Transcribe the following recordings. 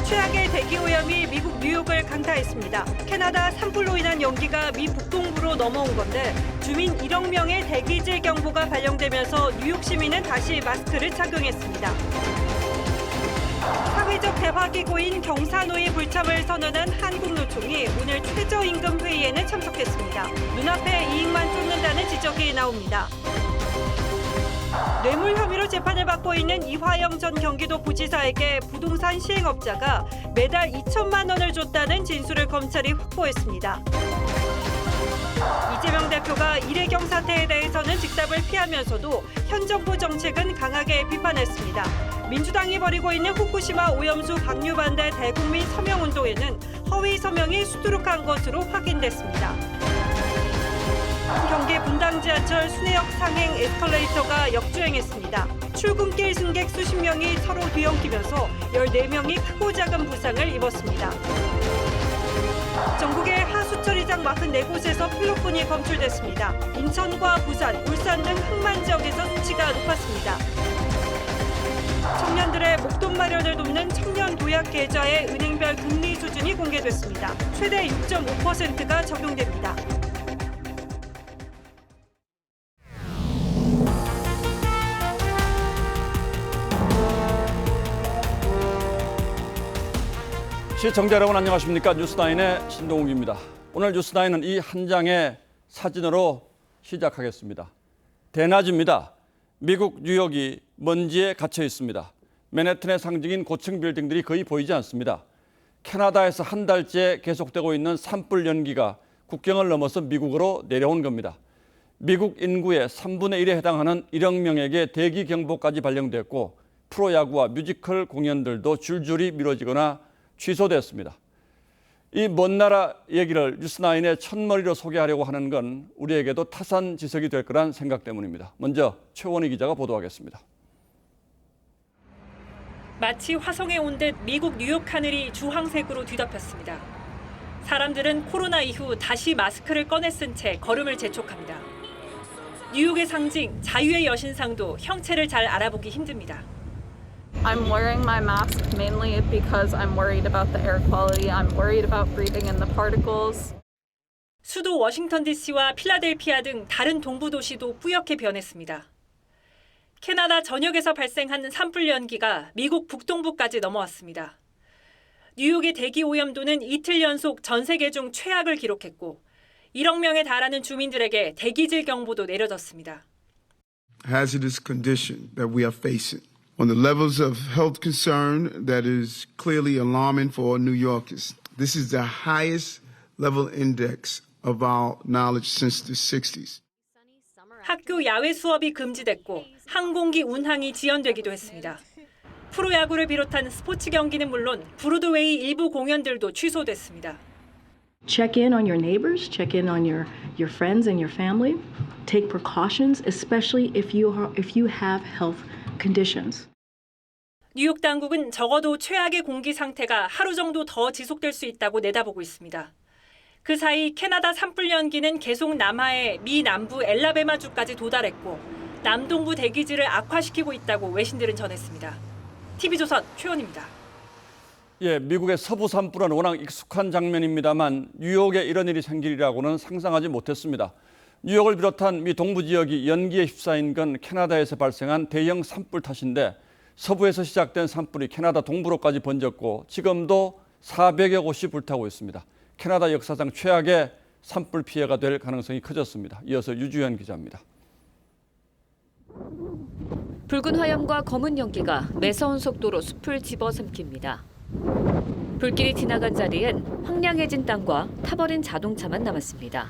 최악의 대기 오염이 미국 뉴욕을 강타했습니다. 캐나다 산불로 인한 연기가 미 북동부로 넘어온 건데 주민 1억 명의 대기질 경보가 발령되면서 뉴욕 시민은 다시 마스크를 착용했습니다. 사회적 대화기구인 경사노의 불참을 선언한 한국노총이 오늘 최저임금 회의에는 참석했습니다. 눈앞에 이익만 쫓는다는 지적이 나옵니다. 뇌물 혐의로 재판을 받고 있는 이화영 전 경기도 부지사에게 부동산 시행업자가 매달 2천만 원을 줬다는 진술을 검찰이 확보했습니다. 이재명 대표가 일회경 사태에 대해서는 직답을 피하면서도 현 정부 정책은 강하게 비판했습니다. 민주당이 벌이고 있는 후쿠시마 오염수 방류 반대 대국민 서명운동에는 허위 서명이 수두룩한 것으로 확인됐습니다. 경기 분당 지하철 순회역 상행 에스컬레이터가 역주행했습니다. 출근길 승객 수십 명이 서로 뒤엉키면서 14명이 크고 작은 부상을 입었습니다. 전국의 하수처리장 44곳에서 플루폰이 검출됐습니다. 인천과 부산, 울산 등 항만 지역에서 수치가 높았습니다. 청년들의 목돈 마련을 돕는 청년 도약 계좌의 은행별 금리 수준이 공개됐습니다. 최대 6.5%가 적용됩니다. 시청자 여러분 안녕하십니까? 뉴스나인의 신동욱입니다. 오늘 뉴스나인은 이 한 장의 사진으로 시작하겠습니다. 대낮입니다. 미국 뉴욕이 먼지에 갇혀 있습니다. 맨해튼의 상징인 고층 빌딩들이 거의 보이지 않습니다. 캐나다에서 한 달째 계속되고 있는 산불 연기가 국경을 넘어서 미국으로 내려온 겁니다. 미국 인구의 3분의 1에 해당하는 1억 명에게 대기 경보까지 발령됐고 프로야구와 뮤지컬 공연들도 줄줄이 미뤄지거나 취소됐습니다. 이 먼 나라 얘기를 뉴스나인의 첫머리로 소개하려고 하는 건 우리에게도 타산지석이 될 거란 생각 때문입니다. 먼저 최원희 기자가 보도하겠습니다. 마치 화성에 온 듯 미국 뉴욕 하늘이 주황색으로 뒤덮였습니다. 사람들은 코로나 이후 다시 마스크를 꺼내 쓴 채 걸음을 재촉합니다. 뉴욕의 상징, 자유의 여신상도 형체를 잘 알아보기 힘듭니다. I'm wearing my mask mainly because I'm worried about the air quality. I'm worried about breathing in the particles. 수도 워싱턴 DC와 필라델피아 등 다른 동부 도시도 뿌옇게 변했습니다. 캐나다 전역에서 발생한 산불 연기가 미국 북동부까지 넘어왔습니다. 뉴욕의 대기 오염도는 이틀 연속 전 세계 중 최악을 기록했고 1억 명에 달하는 주민들에게 대기질 경보도 내려졌습니다. Hazardous condition that we are facing. On the levels of health concern that is clearly alarming for New Yorkers. This is the highest level index of our knowledge since the 60s. 학교 야외 수업이 금지됐고 항공기 운항이 지연되기도 했습니다. 프로야구를 비롯한 스포츠 경기는 물론 브로드웨이 일부 공연들도 취소됐습니다. Check in on your neighbors, check in on your friends and your family. Take precautions, especially if you have health conditions. 뉴욕 당국은 적어도 최악의 공기 상태가 하루 정도 더 지속될 수 있다고 내다보고 있습니다. 그 사이 캐나다 산불 연기는 계속 남하해 미 남부 엘라베마주까지 도달했고 남동부 대기질을 악화시키고 있다고 외신들은 전했습니다. TV조선 최원입니다. 미국의 서부 산불은 워낙 익숙한 장면입니다만 뉴욕에 이런 일이 생기리라고는 상상하지 못했습니다. 뉴욕을 비롯한 미 동부 지역이 연기에 휩싸인 건 캐나다에서 발생한 대형 산불 탓인데 서부에서 시작된 산불이 캐나다 동부로까지 번졌고 지금도 400여 곳이 불타고 있습니다. 캐나다 역사상 최악의 산불 피해가 될 가능성이 커졌습니다. 이어서 유주연 기자입니다. 붉은 화염과 검은 연기가 매서운 속도로 숲을 집어삼킵니다. 불길이 지나간 자리엔 황량해진 땅과 타버린 자동차만 남았습니다.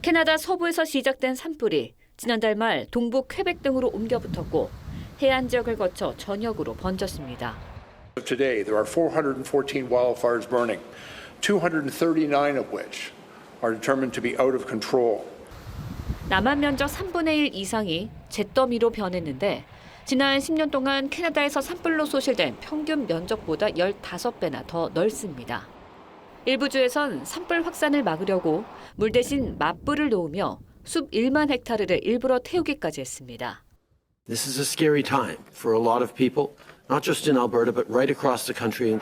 캐나다 서부에서 시작된 산불이 지난달 말 동부 퀘벡 등으로 옮겨붙었고 해안 지역을 거쳐 전역으로 번졌습니다. Today there are 414 wildfires burning, 239 of which are determined to be out of control. 남한 면적 3분의 1 이상이 잿더미로 변했는데 지난 10년 동안 캐나다에서 산불로 소실된 평균 면적보다 15배나 더 넓습니다. 일부 주에선 산불 확산을 막으려고 물 대신 맞불을 놓으며 숲 1만 헥타르를 일부러 태우기까지 했습니다. This is a scary time for a lot of people, not just in Alberta, but right across the country.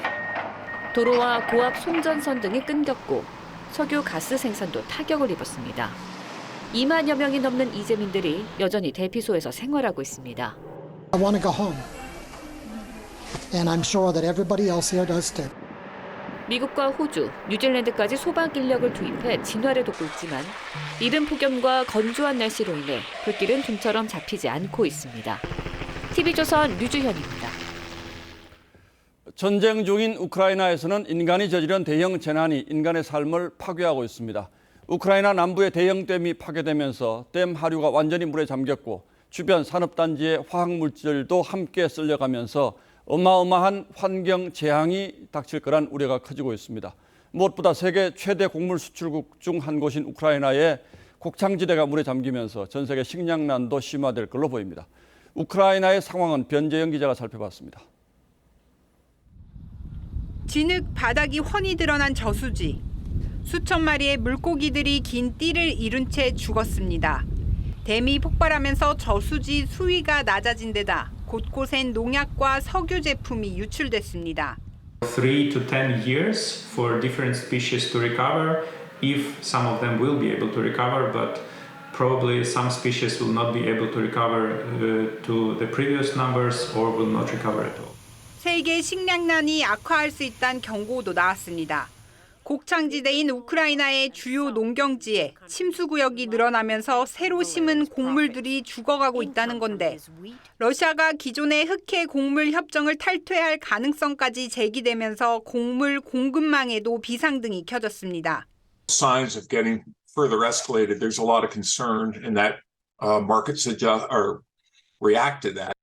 도로와 고압 송전선 등이 끊겼고 석유 가스 생산도 타격을 입었습니다. 2만여 명이 넘는 이재민들이 여전히 대피소에서 생활하고 있습니다. I want to go home. And I'm sure that everybody else here does too. 미국과 호주, 뉴질랜드까지 소방 인력을 투입해 진화를 돕고 있지만 이른 폭염과 건조한 날씨로 인해 불길은 좀처럼 잡히지 않고 있습니다. TV조선 류주현입니다. 전쟁 중인 우크라이나에서는 인간이 저지른 대형 재난이 인간의 삶을 파괴하고 있습니다. 우크라이나 남부의 대형 댐이 파괴되면서 댐 하류가 완전히 물에 잠겼고 주변 산업단지의 화학물질도 함께 쓸려가면서 어마어마한 환경 재앙이 닥칠 거란 우려가 커지고 있습니다. 무엇보다 세계 최대 곡물 수출국 중 한 곳인 우크라이나의 곡창지대가 물에 잠기면서 전 세계 식량난도 심화될 걸로 보입니다. 우크라이나의 상황은 변재영 기자가 살펴봤습니다. 진흙 바닥이 훤히 드러난 저수지. 수천 마리의 물고기들이 긴 띠를 이룬 채 죽었습니다. 댐이 폭발하면서 저수지 수위가 낮아진 데다 곳곳엔 농약과 석유 제품이 유출됐습니다. 3 to 10 years for different species to recover, if some of them will be able to recover, but probably some species will not be able to recover to the previous numbers or will not recover at all. 세계 식량난이 악화할 수 있다는 경고도 나왔습니다. 곡창지대인 우크라이나의 주요 농경지에 침수구역이 늘어나면서 새로 심은 곡물들이 죽어가고 있다는 건데 러시아가 기존의 흑해 곡물 협정을 탈퇴할 가능성까지 제기되면서 곡물 공급망에도 비상등이 켜졌습니다. Signs of getting further escalated. There's a lot of concern and that markets react to that.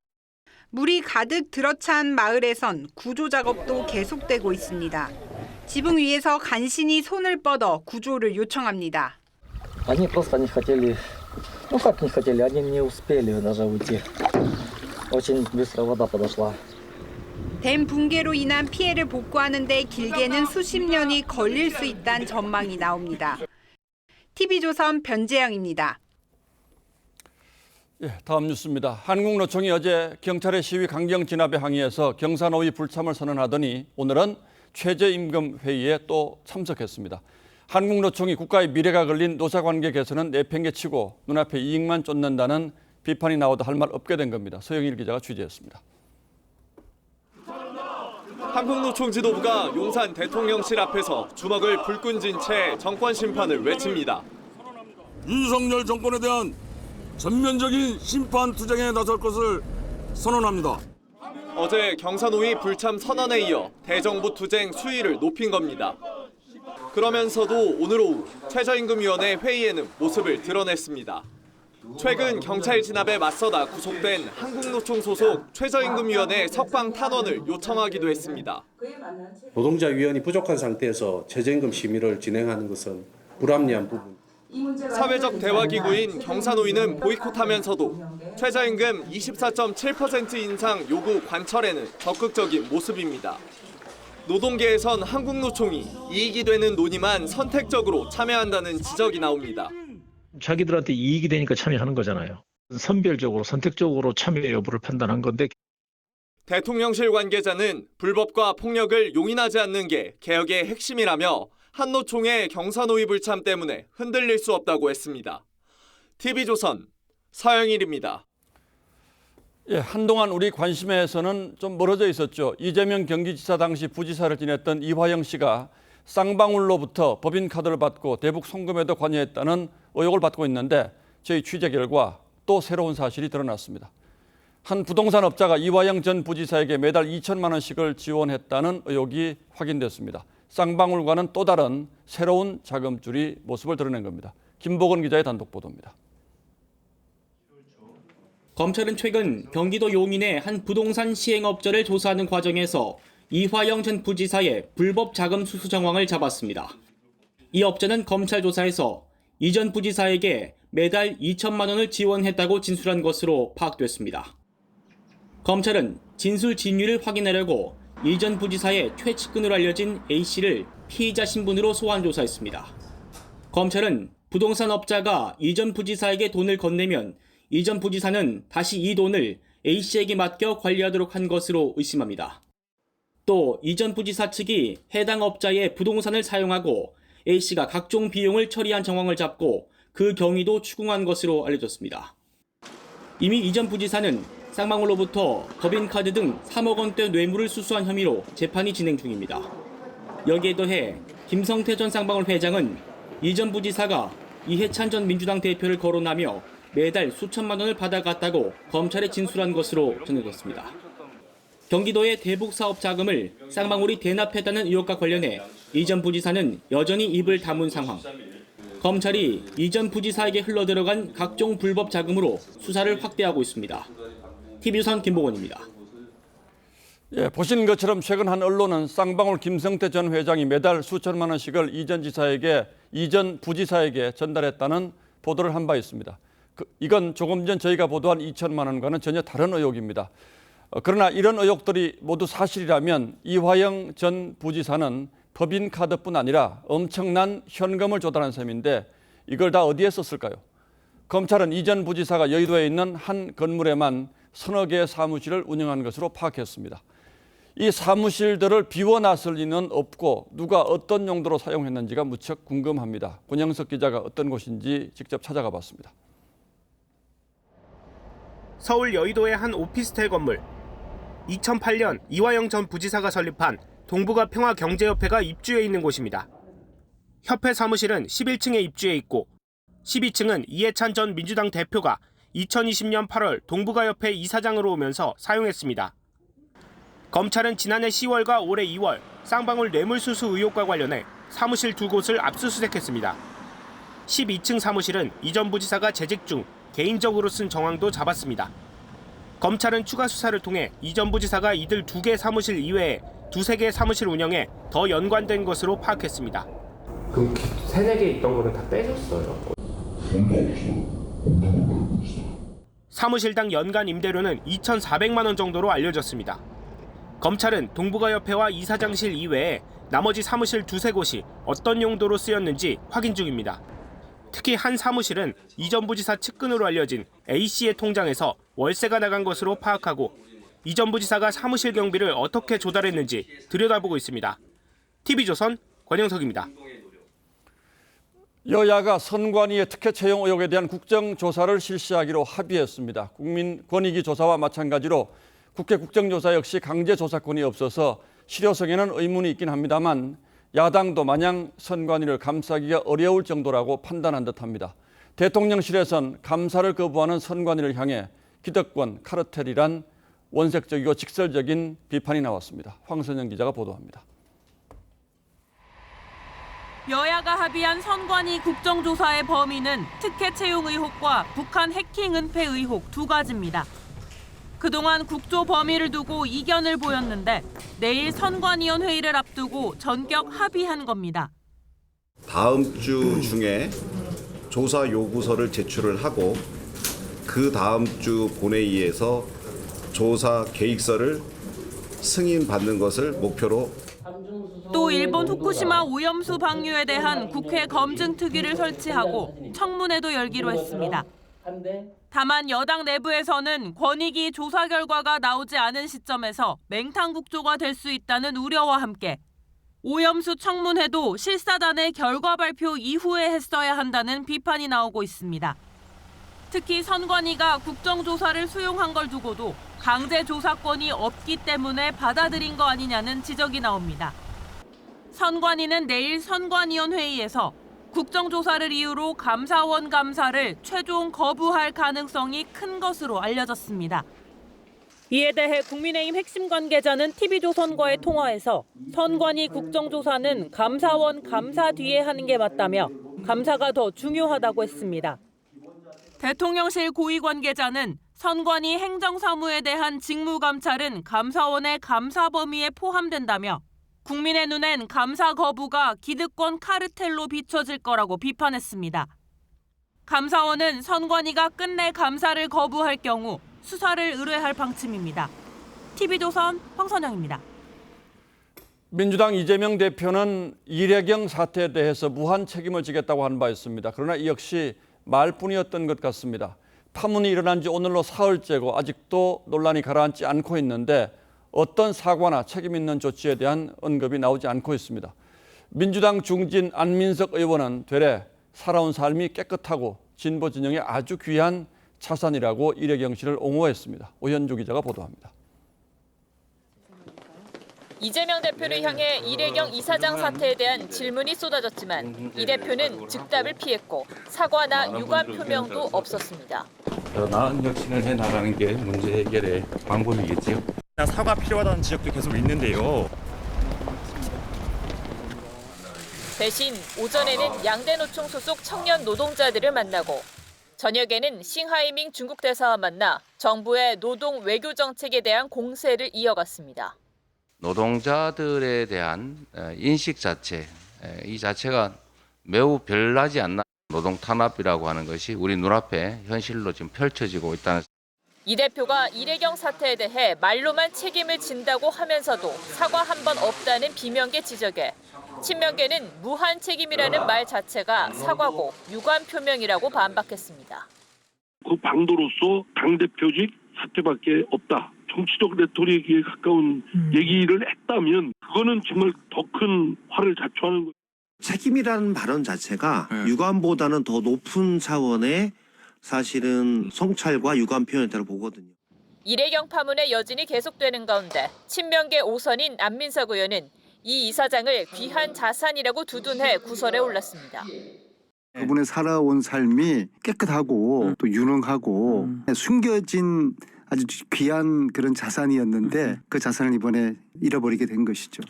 물이 가득 들어찬 마을에선 구조 작업도 계속되고 있습니다. 지붕 위에서 간신히 손을 뻗어 구조를 요청합니다. Они просто не хотели, ну как не хотели, они не успели даже уйти. Очень быстро вода подошла. 댐 붕괴로 인한 피해를 복구하는 데 길게는 수십 년이 걸릴 수 있다는 전망이 나옵니다. TV조선 변재영입니다. 다음 뉴스입니다. 한국노총이 어제 경찰의 시위 강경 진압에 항의해서 경사노위 불참을 선언하더니 오늘은 최저임금 회의에 또 참석했습니다. 한국노총이 국가의 미래가 걸린 노사관계 개선은 내팽개치고 눈앞에 이익만 쫓는다는 비판이 나와도 할 말 없게 된 겁니다. 서영일 기자가 취재했습니다. 한국노총 지도부가 용산 대통령실 앞에서 주먹을 불끈 쥔 채 정권 심판을 외칩니다. 윤석열 정권에 대한 전면적인 심판 투쟁에 나설 것을 선언합니다. 어제 경사노위 불참 선언에 이어 대정부 투쟁 수위를 높인 겁니다. 그러면서도 오늘 오후 최저임금위원회 회의에는 모습을 드러냈습니다. 최근 경찰 진압에 맞서다 구속된 한국노총 소속 최저임금위원회 석방 탄원을 요청하기도 했습니다. 노동자 위원이 부족한 상태에서 최저임금 심의를 진행하는 것은 불합리한 부분. 사회적 대화기구인 경사노위는 보이콧하면서도 최저임금 24.7% 인상 요구 관철에는 적극적인 모습입니다. 노동계에선 한국노총이 이익이 되는 논의만 선택적으로 참여한다는 지적이 나옵니다. 자기들한테 이익이 되니까 참여하는 거잖아요. 선별적으로 선택적으로 참여 여부를 판단한 건데. 대통령실 관계자는 불법과 폭력을 용인하지 않는 게 개혁의 핵심이라며 한노총의 경사노위 불참 때문에 흔들릴 수 없다고 했습니다. TV조선 서영일입니다. 한동안 우리 관심에서는 좀 멀어져 있었죠. 이재명 경기지사 당시 부지사를 지냈던 이화영 씨가 쌍방울로부터 법인카드를 받고 대북 송금에도 관여했다는 의혹을 받고 있는데 저희 취재 결과 또 새로운 사실이 드러났습니다. 한 부동산 업자가 이화영 전 부지사에게 매달 2천만 원씩을 지원했다는 의혹이 확인됐습니다. 쌍방울과는 또 다른 새로운 자금줄이 모습을 드러낸 겁니다. 김보건 기자의 단독 보도입니다. 검찰은 최근 경기도 용인의 한 부동산 시행업자를 조사하는 과정에서 이화영 전 부지사의 불법 자금 수수 정황을 잡았습니다. 이 업자는 검찰 조사에서 이 전 부지사에게 매달 2천만 원을 지원했다고 진술한 것으로 파악됐습니다. 검찰은 진술 진위를 확인하려고 이 전 부지사의 최측근으로 알려진 A씨를 피의자 신분으로 소환 조사했습니다. 검찰은 부동산 업자가 이 전 부지사에게 돈을 건네면 이 전 부지사는 다시 이 돈을 A씨에게 맡겨 관리하도록 한 것으로 의심합니다. 또 이전 부지사 측이 해당 업자의 부동산을 사용하고 A씨가 각종 비용을 처리한 정황을 잡고 그 경위도 추궁한 것으로 알려졌습니다. 이미 이전 부지사는 쌍방울로부터 법인카드 등 3억 원대 뇌물을 수수한 혐의로 재판이 진행 중입니다. 여기에 더해 김성태 전 쌍방울 회장은 이전 부지사가 이해찬 전 민주당 대표를 거론하며 매달 수천만 원을 받아갔다고 검찰에 진술한 것으로 전해졌습니다. 경기도의 대북 사업 자금을 쌍방울이 대납했다는 의혹과 관련해 이전 부지사는 여전히 입을 다문 상황. 검찰이 이전 부지사에게 흘러들어간 각종 불법 자금으로 수사를 확대하고 있습니다. TV조선 김보건입니다. 예, 보시는 것처럼 최근 한 언론은 쌍방울 김성태 전 회장이 매달 수천만 원씩을 이전 부지사에게 전달했다는 보도를 한 바 있습니다. 이건 조금 전 저희가 보도한 2천만 원과는 전혀 다른 의혹입니다. 그러나 이런 의혹들이 모두 사실이라면 이화영 전 부지사는 법인카드뿐 아니라 엄청난 현금을 조달한 셈인데 이걸 다 어디에 썼을까요? 검찰은 이전 부지사가 여의도에 있는 한 건물에만 서너 개의 사무실을 운영한 것으로 파악했습니다. 이 사무실들을 비워놨을 리는 없고 누가 어떤 용도로 사용했는지가 무척 궁금합니다. 권영석 기자가 어떤 곳인지 직접 찾아가 봤습니다. 서울 여의도의 한 오피스텔 건물. 2008년 이화영 전 부지사가 설립한 동북아 평화경제협회가 입주해 있는 곳입니다. 협회 사무실은 11층에 입주해 있고 12층은 이해찬 전 민주당 대표가 2020년 8월 동북아협회 이사장으로 오면서 사용했습니다. 검찰은 지난해 10월과 올해 2월 쌍방울 뇌물수수 의혹과 관련해 사무실 두 곳을 압수수색했습니다. 12층 사무실은 이전 부지사가 재직 중 개인적으로 쓴 정황도 잡았습니다. 검찰은 추가 수사를 통해 이전 부지사가 이들 2개 사무실 이외에 2-3개 사무실 운영에 더 연관된 것으로 파악했습니다. 그럼 3-4개 있던 거는 다 떼셨어요? 사무실당 연간 임대료는 2,400만 원 정도로 알려졌습니다. 검찰은 동북아협회와 이사장실 이외에 나머지 사무실 2-3곳이 어떤 용도로 쓰였는지 확인 중입니다. 특히 한 사무실은 이전 부지사 측근으로 알려진 A씨의 통장에서 월세가 나간 것으로 파악하고 이전 부지사가 사무실 경비를 어떻게 조달했는지 들여다보고 있습니다. TV조선 권영석입니다. 여야가 선관위의 특혜 채용 의혹에 대한 국정조사를 실시하기로 합의했습니다. 국민권익위조사와 마찬가지로 국회 국정조사 역시 강제조사권이 없어서 실효성에는 의문이 있긴 합니다만 야당도 마냥 선관위를 감싸기가 어려울 정도라고 판단한 듯합니다. 대통령실에선 감사를 거부하는 선관위를 향해 기득권, 카르텔이란 원색적이고 직설적인 비판이 나왔습니다. 황선영 기자가 보도합니다. 여야가 합의한 선관위 국정조사의 범위는 특혜 채용 의혹과 북한 해킹 은폐 의혹 2가지입니다. 그동안 국조 범위를 두고 이견을 보였는데 내일 선관위원 회의를 앞두고 전격 합의한 겁니다. 다음 주 중에 조사 요구서를 제출을 하고 그 다음 주 본회의에서 조사 계획서를 승인받는 것을 목표로. 또 일본 후쿠시마 오염수 방류에 대한 국회 검증특위를 설치하고 청문회도 열기로 했습니다. 다만 여당 내부에서는 권익위 조사 결과가 나오지 않은 시점에서 맹탕 국조가 될 수 있다는 우려와 함께 오염수 청문회도 실사단의 결과 발표 이후에 했어야 한다는 비판이 나오고 있습니다. 특히 선관위가 국정조사를 수용한 걸 두고도 강제 조사권이 없기 때문에 받아들인 거 아니냐는 지적이 나옵니다. 선관위는 내일 선관위원 회의에서 국정조사를 이유로 감사원 감사를 최종 거부할 가능성이 큰 것으로 알려졌습니다. 이에 대해 국민의힘 핵심 관계자는 TV조선과의 통화에서 선관위 국정조사는 감사원 감사 뒤에 하는 게 맞다며 감사가 더 중요하다고 했습니다. 대통령실 고위 관계자는 선관위 행정사무에 대한 직무감찰은 감사원의 감사 범위에 포함된다며 국민의 눈엔 감사 거부가 기득권 카르텔로 비춰질 거라고 비판했습니다. 감사원은 선관위가 끝내 감사를 거부할 경우 수사를 의뢰할 방침입니다. TV조선 황선영입니다. 민주당 이재명 대표는 이례경 사태에 대해서 무한 책임을 지겠다고 한 바 있습니다. 그러나 이 역시 말뿐이었던 것 같습니다. 파문이 일어난 지 오늘로 사흘째고 아직도 논란이 가라앉지 않고 있는데 어떤 사과나 책임 있는 조치에 대한 언급이 나오지 않고 있습니다. 민주당 중진 안민석 의원은 되레 살아온 삶이 깨끗하고 진보 진영의 아주 귀한 자산이라고 이래경 씨를 옹호했습니다. 오현주 기자가 보도합니다. 이재명 대표를 향해 이래경 이사장 사태에 대한 질문이 쏟아졌지만 이 대표는 즉답을 피했고 사과나 유감 표명도 없었습니다. 더 나은 혁신을 해나가는 게 문제 해결의 방법이겠지요. 사과 필요하다는 지적도 계속 있는데요. 대신 오전에는 양대노총 소속 청년 노동자들을 만나고 저녁에는 싱하이밍 중국 대사와 만나 정부의 노동 외교 정책에 대한 공세를 이어갔습니다. 노동자들에 대한 인식 자체, 이 자체가 매우 별나지 않나. 노동 탄압이라고 하는 것이 우리 눈앞에 현실로 지금 펼쳐지고 있다는. 이 대표가 이래경 사태에 대해 말로만 책임을 진다고 하면서도 사과 한 번 없다는 비명계 지적에 친명계는 무한 책임이라는 말 자체가 사과고 유감 표명이라고 반박했습니다. 그 방도로서 당대표직 사퇴밖에 없다. 정치적 레토릭에 가까운 얘기를 했다면 그거는 정말 더 큰 화를 자초하는 거예요. 책임이라는 발언 자체가 유감보다는 더 높은 차원의 사실은 성찰과 유감 표현이라고 보거든요. 이래경 파문의 여진이 계속되는 가운데 친명계 5선인 안민석 의원은 이 이사장을 귀한 자산이라고 두둔해 구설에 올랐습니다. 그분의 살아온 삶이 깨끗하고 또 유능하고 숨겨진 아주 귀한 그런 자산이었는데 그 자산을 이번에 잃어버리게 된 것이죠.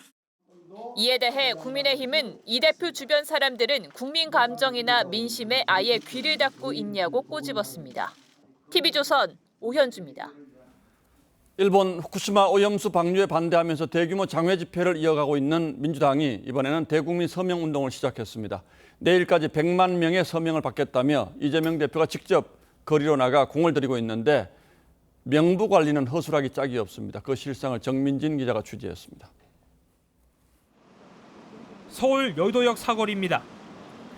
이에 대해 국민의힘은 이 대표 주변 사람들은 국민 감정이나 민심에 아예 귀를 닫고 있냐고 꼬집었습니다. TV조선 오현주입니다. 일본 후쿠시마 오염수 방류에 반대하면서 대규모 장외 집회를 이어가고 있는 민주당이 이번에는 대국민 서명 운동을 시작했습니다. 내일까지 100만 명의 서명을 받겠다며 이재명 대표가 직접 거리로 나가 공을 들이고 있는데 명부 관리는 허술하기 짝이 없습니다. 그 실상을 정민진 기자가 취재했습니다. 서울 여의도역 사거리입니다.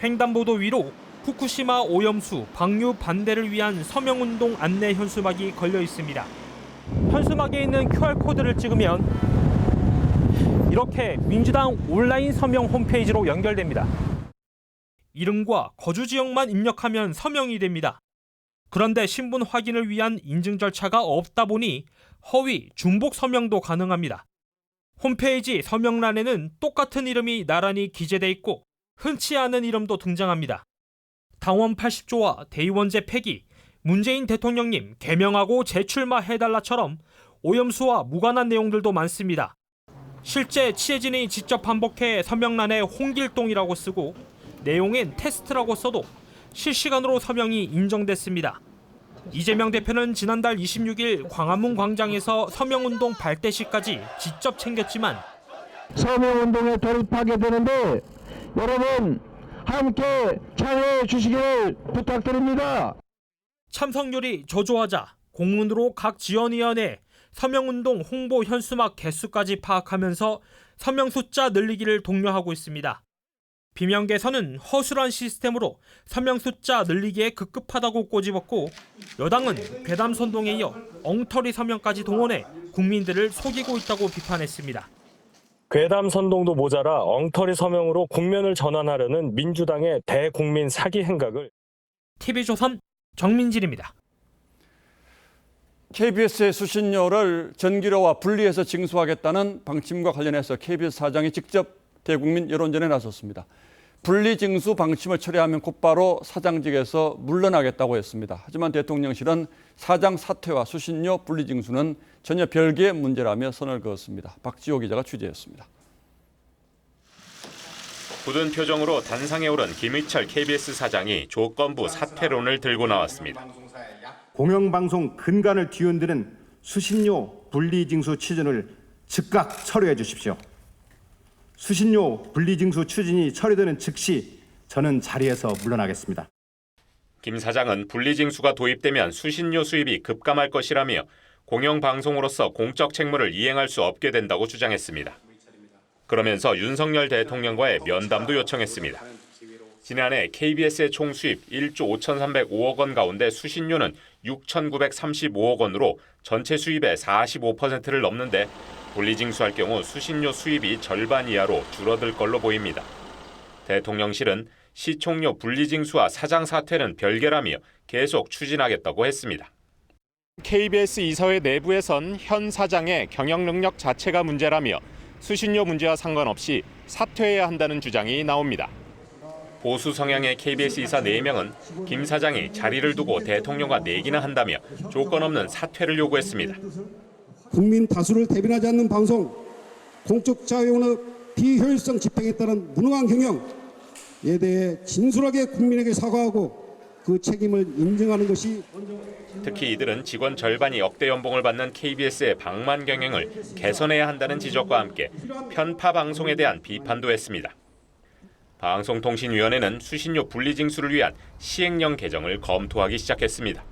횡단보도 위로 후쿠시마 오염수 방류 반대를 위한 서명운동 안내 현수막이 걸려 있습니다. 현수막에 있는 QR코드를 찍으면 이렇게 민주당 온라인 서명 홈페이지로 연결됩니다. 이름과 거주 지역만 입력하면 서명이 됩니다. 그런데 신분 확인을 위한 인증 절차가 없다 보니 허위, 중복 서명도 가능합니다. 홈페이지 서명란에는 똑같은 이름이 나란히 기재돼 있고 흔치 않은 이름도 등장합니다. 당원 80조와 대의원제 폐기, 문재인 대통령님 개명하고 재출마해달라처럼 오염수와 무관한 내용들도 많습니다. 실제 취재진이 직접 반복해 서명란에 홍길동이라고 쓰고 내용엔 테스트라고 써도 실시간으로 서명이 인정됐습니다. 이재명 대표는 지난달 26일 광화문 광장에서 서명운동 발대식까지 직접 챙겼지만 서명운동에 돌입하게 되는데 여러분 함께 참여해 주시기를 부탁드립니다. 참석률이 저조하자 공문으로 각 지원위원회 서명운동 홍보 현수막 개수까지 파악하면서 서명 숫자 늘리기를 독려하고 있습니다. 비명계에서는 허술한 시스템으로 서명 숫자 늘리기에 급급하다고 꼬집었고 여당은 괴담 선동에 이어 엉터리 서명까지 동원해 국민들을 속이고 있다고 비판했습니다. 괴담 선동도 모자라 엉터리 서명으로 국면을 전환하려는 민주당의 대국민 사기 행각을 TV조선 정민진입니다. KBS의 수신료를 전기료와 분리해서 징수하겠다는 방침과 관련해서 KBS 사장이 직접 대국민 여론전에 나섰습니다. 분리징수 방침을 철회하면 곧바로 사장직에서 물러나겠다고 했습니다. 하지만 대통령실은 사장 사퇴와 수신료 분리징수는 전혀 별개의 문제라며 선을 그었습니다. 박지호 기자가 취재했습니다. 굳은 표정으로 단상에 오른 김희철 KBS 사장이 조건부 사퇴론을 들고 나왔습니다. 공영방송 근간을 뒤흔드는 수신료 분리징수 추진을 즉각 철회해 주십시오. 수신료 분리징수 추진이 처리되는 즉시 저는 자리에서 물러나겠습니다. 김 사장은 분리징수가 도입되면 수신료 수입이 급감할 것이라며 공영방송으로서 공적 책무를 이행할 수 없게 된다고 주장했습니다. 그러면서 윤석열 대통령과의 면담도 요청했습니다. 지난해 KBS의 총 수입 1조 5,305억 원 가운데 수신료는 6,935억 원으로 전체 수입의 45%를 넘는데 분리징수할 경우 수신료 수입이 절반 이하로 줄어들 걸로 보입니다. 대통령실은 시총료 분리징수와 사장 사퇴는 별개라며 계속 추진하겠다고 했습니다. KBS 이사회 내부에선 현 사장의 경영 능력 자체가 문제라며 수신료 문제와 상관없이 사퇴해야 한다는 주장이 나옵니다. 보수 성향의 KBS 이사 4명은 김 사장이 자리를 두고 대통령과 내기나 한다며 조건 없는 사퇴를 요구했습니다. 국민 다수를 대변하지 않는 방송, 공적 자유의 비효율성 집행에 따른 무능한 경영에 대해 진솔하게 국민에게 사과하고 그 책임을 인정하는 것이 특히 이들은 직원 절반이 억대 연봉을 받는 KBS의 방만 경영을 개선해야 한다는 지적과 함께 편파 방송에 대한 비판도 했습니다. 방송통신위원회는 수신료 분리징수를 위한 시행령 개정을 검토하기 시작했습니다.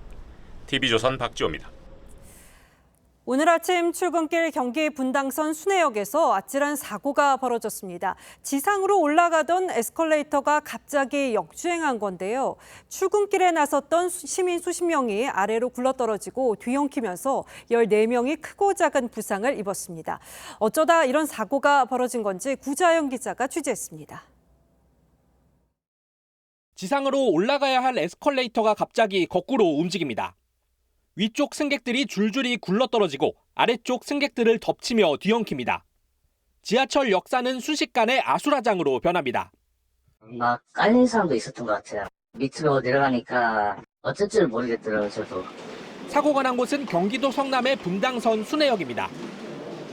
TV조선 박지호입니다. 오늘 아침 출근길 경기 분당선 순회역에서 아찔한 사고가 벌어졌습니다. 지상으로 올라가던 에스컬레이터가 갑자기 역주행한 건데요. 출근길에 나섰던 시민 수십 명이 아래로 굴러떨어지고 뒤엉키면서 14명이 크고 작은 부상을 입었습니다. 어쩌다 이런 사고가 벌어진 건지 구자영 기자가 취재했습니다. 지상으로 올라가야 할 에스컬레이터가 갑자기 거꾸로 움직입니다. 위쪽 승객들이 줄줄이 굴러떨어지고 아래쪽 승객들을 덮치며 뒤엉킵니다. 지하철 역사는 순식간에 아수라장으로 변합니다. 막 깔린 사람도 있었던 것 같아요. 밑으로 내려가니까 어쩔 줄 모르겠더라고요, 저도. 사고가 난 곳은 경기도 성남의 분당선 순회역입니다.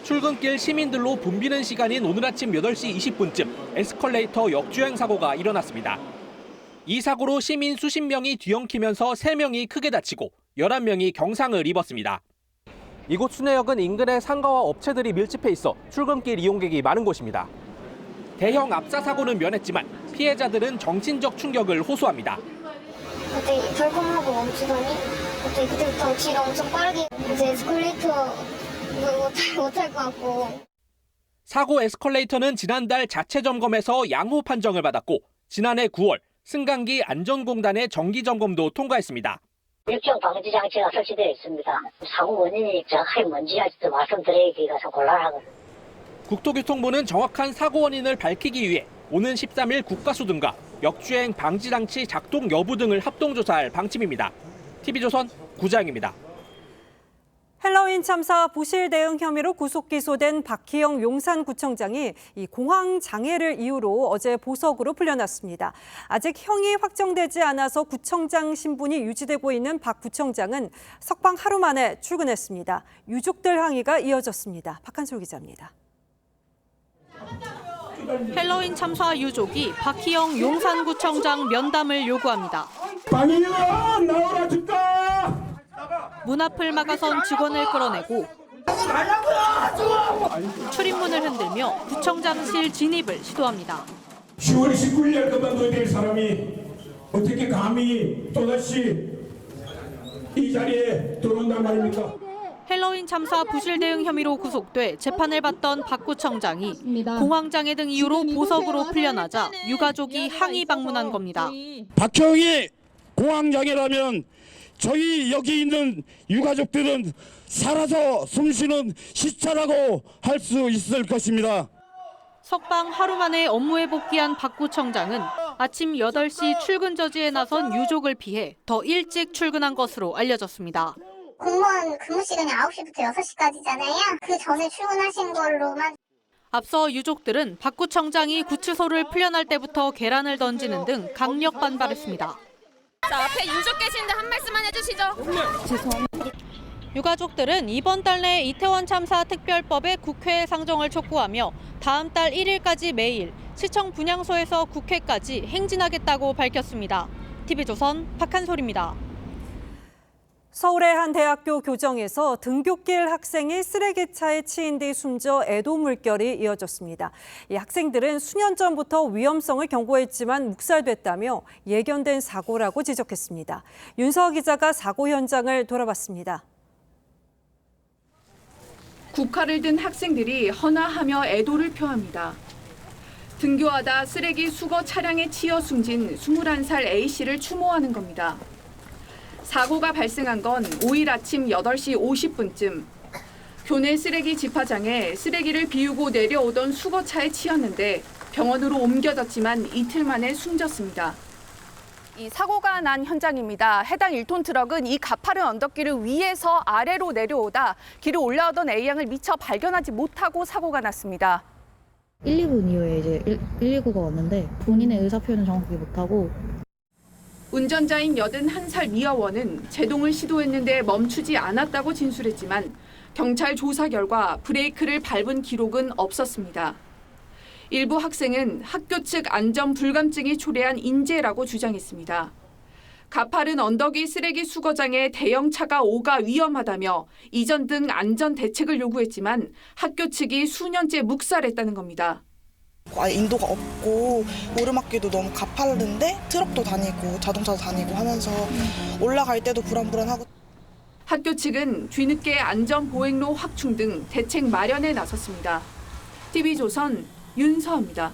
출근길 시민들로 붐비는 시간인 오늘 아침 8시 20분쯤 에스컬레이터 역주행 사고가 일어났습니다. 이 사고로 시민 수십 명이 뒤엉키면서 3명이 크게 다치고 11명이 경상을 입었습니다. 이곳 순회역은 인근의 상가와 업체들이 밀집해 있어 출근길 이용객이 많은 곳입니다. 대형 압사 사고는 면했지만 피해자들은 정신적 충격을 호소합니다. 갑자기 벌금하고 멈추더니 갑자기 그때부터 뒤가 엄청 빠르게 이제 에스컬레이터 못할 것 같고. 사고 에스컬레이터는 지난달 자체 점검에서 양호 판정을 받았고 지난해 9월 승강기 안전공단의 정기 점검도 통과했습니다. 일종 방지 장치가 설치되어 있습니다. 사고 원인이 정확하게 뭔지 아직도 말씀드리기가 좀 곤란하거든요. 국토교통부는 정확한 사고 원인을 밝히기 위해 오는 13일 국가수등과 역주행 방지 장치 작동 여부 등을 합동조사할 방침입니다. TV조선 구자영입니다. 헬로윈 참사 부실 대응 혐의로 구속 기소된 박희영 용산구청장이 이 공황 장애를 이유로 어제 보석으로 풀려났습니다. 아직 형이 확정되지 않아서 구청장 신분이 유지되고 있는 박 구청장은 석방 하루 만에 출근했습니다. 유족들 항의가 이어졌습니다. 박한솔 기자입니다. 헬로윈 참사 유족이 박희영 용산구청장 면담을 요구합니다. 방이야 나와라 줄까? 문 앞을 막아선 직원을 끌어내고 출입문을 흔들며 구청장실 진입을 시도합니다. 10월 19일 그만둬야 될 사람이 어떻게 감히 또다시 이 자리에 들어온단 말입니까? 헬로윈 참사 부실 대응 혐의로 구속돼 재판을 받던 박 구청장이 공황장애 등 이유로 보석으로 풀려나자 유가족이 항의 방문한 겁니다. 박형이 공황장애라면 저희 여기 있는 유가족들은 살아서 숨쉬는 시체라고 할 수 있을 것입니다. 석방 하루 만에 업무에 복귀한 박 구청장은 아침 8시 출근 저지에 나선 유족을 피해 더 일찍 출근한 것으로 알려졌습니다. 공무원 근무 시간이 9시부터 6시까지잖아요. 그 전에 출근하신 걸로만. 앞서 유족들은 박 구청장이 구치소를 풀려날 때부터 계란을 던지는 등 강력 반발했습니다. 자, 앞에 유족 계시는데 한 말씀만 해주시죠. 죄송합니다. 유가족들은 이번 달 내 이태원 참사 특별법의 국회 상정을 촉구하며 다음 달 1일까지 매일 시청 분향소에서 국회까지 행진하겠다고 밝혔습니다. TV조선 박한솔입니다. 서울의 한 대학교 교정에서 등굣길 학생이 쓰레기차에 치인 뒤 숨져 애도 물결이 이어졌습니다. 이 학생들은 수년 전부터 위험성을 경고했지만 묵살됐다며 예견된 사고라고 지적했습니다. 윤서아 기자가 사고 현장을 돌아봤습니다. 국화를 든 학생들이 헌화하며 애도를 표합니다. 등교하다 쓰레기 수거 차량에 치여 숨진 21살 A씨를 추모하는 겁니다. 사고가 발생한 건 5일 아침 8시 50분쯤. 교내 쓰레기 집화장에 쓰레기를 비우고 내려오던 수거차에 치였는데 병원으로 옮겨졌지만 이틀 만에 숨졌습니다. 이 사고가 난 현장입니다. 해당 1톤 트럭은 이 가파른 언덕길을 위에서 아래로 내려오다 길을 올라오던 A양을 미처 발견하지 못하고 사고가 났습니다. 1, 2분 이후에 이제 119가 왔는데 본인의 의사 표현을 정확하게 못하고 운전자인 81살 미아원은 제동을 시도했는데 멈추지 않았다고 진술했지만 경찰 조사 결과 브레이크를 밟은 기록은 없었습니다. 일부 학생은 학교 측 안전 불감증이 초래한 인재라고 주장했습니다. 가파른 언덕 위 쓰레기 수거장에 대형차가 오가 위험하다며 이전 등 안전 대책을 요구했지만 학교 측이 수년째 묵살했다는 겁니다. 아예 인도가 없고 오르막길도 너무 가파른데 트럭도 다니고 자동차도 다니고 하면서 올라갈 때도 불안불안하고. 학교 측은 뒤늦게 안전보행로 확충 등 대책 마련에 나섰습니다. TV조선 윤서입니다.